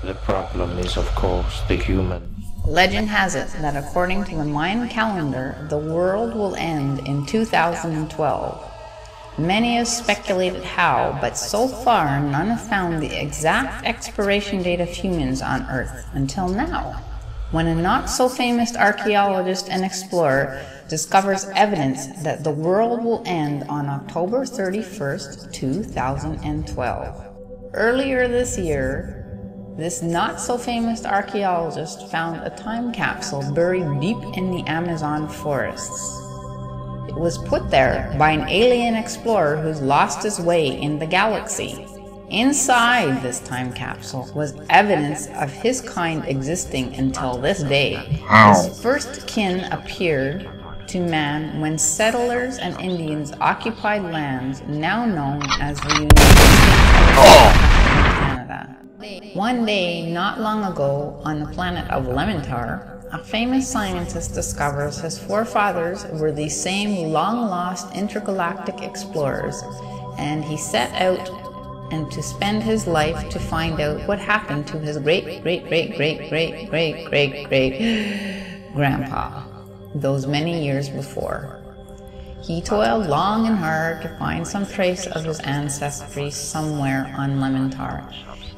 The problem is, of course, the human. Legend has it that according to the Mayan calendar, the world will end in 2012. Many have speculated how, but so far none have found the exact expiration date of humans on Earth until now, when a not-so-famous archaeologist and explorer discovers evidence that the world will end on October 31st, 2012. Earlier this year, this not-so-famous archaeologist found a time capsule buried deep in the Amazon forests. It was put there by an alien explorer who's lost his way in the galaxy. Inside this time capsule was evidence of his kind existing until this day. His first kin appeared to man when settlers and Indians occupied lands now known as the United States of Canada. One day, not long ago, on the planet of Lementar, a famous scientist discovers his forefathers were the same long-lost intergalactic explorers, and he set out and to spend his life to find out what happened to his great-great-great-great-great-great-great-grandpa those many years before. He toiled long and hard to find some trace of his ancestry somewhere on Lementar,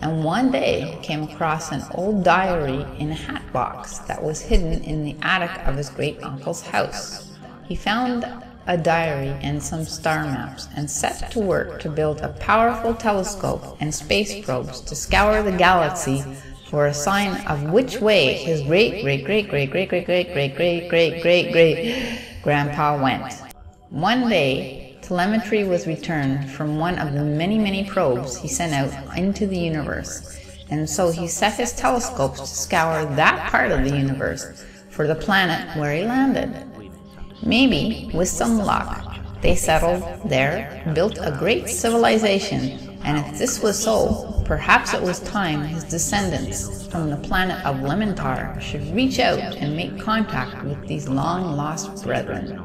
and one day came across an old diary in a hat box that was hidden in the attic of his great-uncle's house. He found a diary and some star maps and set to work to build a powerful telescope and space probes to scour the galaxy for a sign of which way his great-great-great-great-great-great-great-great-great-grandpa went. One day, telemetry was returned from one of the many probes he sent out into the universe, and so he set his telescopes to scour that part of the universe for the planet where he landed. Maybe, with some luck, they settled there, built a great civilization, and if this was so, perhaps it was time his descendants from the planet of Lementar should reach out and make contact with these long-lost brethren.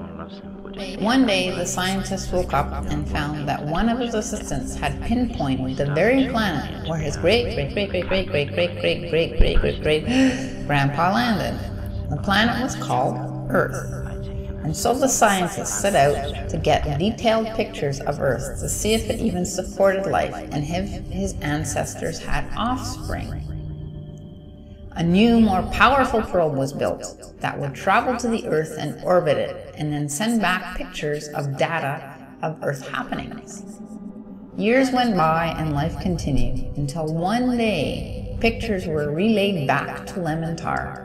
One day, the scientist woke up and found that one of his assistants had pinpointed the very planet where his great-great-great-great-great-great-great-great-great-grandpa landed. The planet was called Earth. And so the scientists set out to get detailed pictures of Earth to see if it even supported life and if his ancestors had offspring. A new, more powerful probe was built that would travel to the Earth and orbit it, and then send back pictures of data of Earth happenings. Years went by and life continued, until one day, pictures were relayed back to Lementar.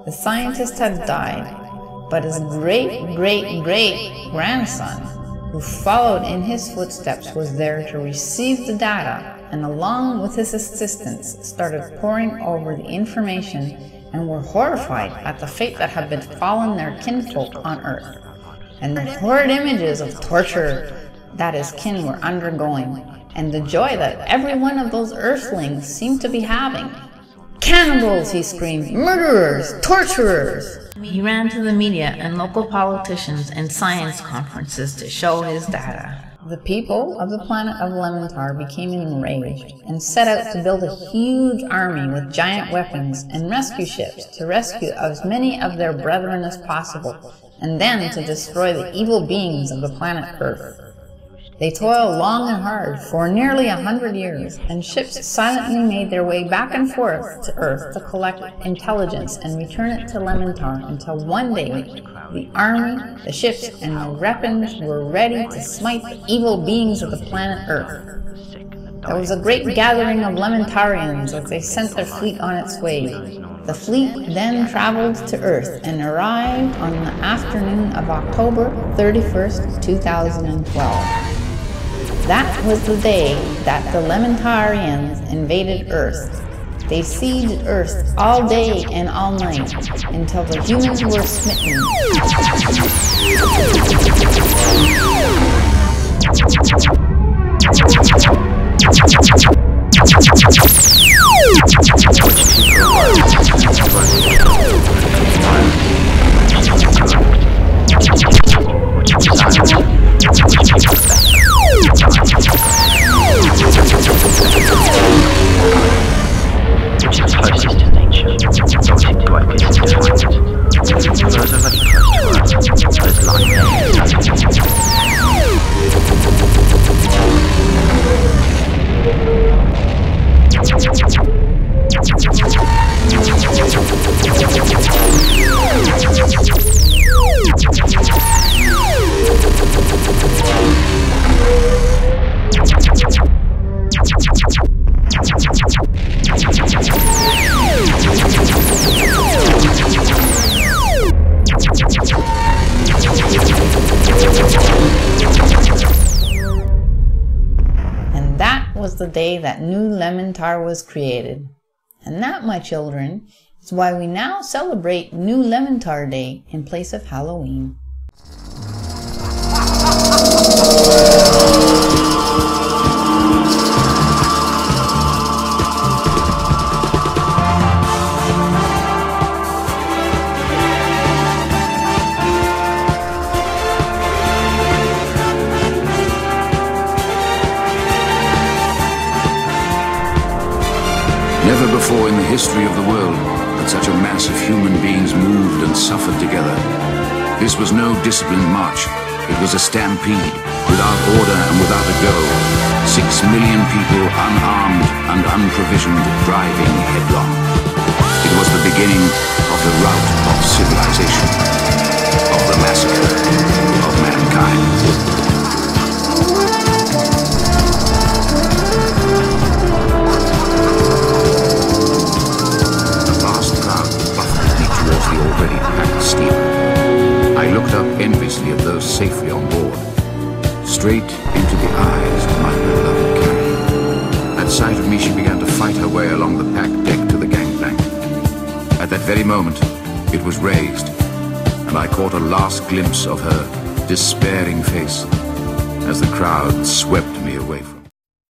The scientist had died, but his great-great-great-grandson, who followed in his footsteps, was there to receive the data, and along with his assistants started poring over the information and were horrified at the fate that had befallen their kinfolk on Earth, and the horrid images of torture that his kin were undergoing, and the joy that every one of those earthlings seemed to be having. "Cannibals!" he screamed. "Murderers! Torturers!" He ran to the media and local politicians and science conferences to show his data. The people of the planet of Lementar became enraged and set out to build a huge army with giant weapons and rescue ships to rescue as many of their brethren as possible, and then to destroy the evil beings of the planet Earth. They toiled long and hard for nearly 100 years, and ships silently made their way back and forth to Earth to collect intelligence and return it to Lementar until one day the army, the ships, and the weapons were ready to smite the evil beings of the planet Earth. There was a great gathering of Lementarians as they sent their fleet on its way. The fleet then traveled to Earth and arrived on the afternoon of October 31st, 2012. That was the day that the Lementarians invaded Earth. They sieged Earth all day and all night until the humans were smitten. the day that New Lementar was created. And that, my children, is why we now celebrate New Lementar Day in place of Halloween. Never before in the history of the world had such a mass of human beings moved and suffered together. This was no disciplined march. It was a stampede, without order and without a goal. 6 million people, unarmed and unprovisioned, driving headlong. It was the beginning of the rout of civilization, of the massacre of mankind. Already packed steamer. I looked up enviously at those safely on board, straight into the eyes of my beloved Carrie. At sight of me, she began to fight her way along the packed deck to the gangplank. At that very moment, it was raised, and I caught a last glimpse of her despairing face as the crowd swept me away from her.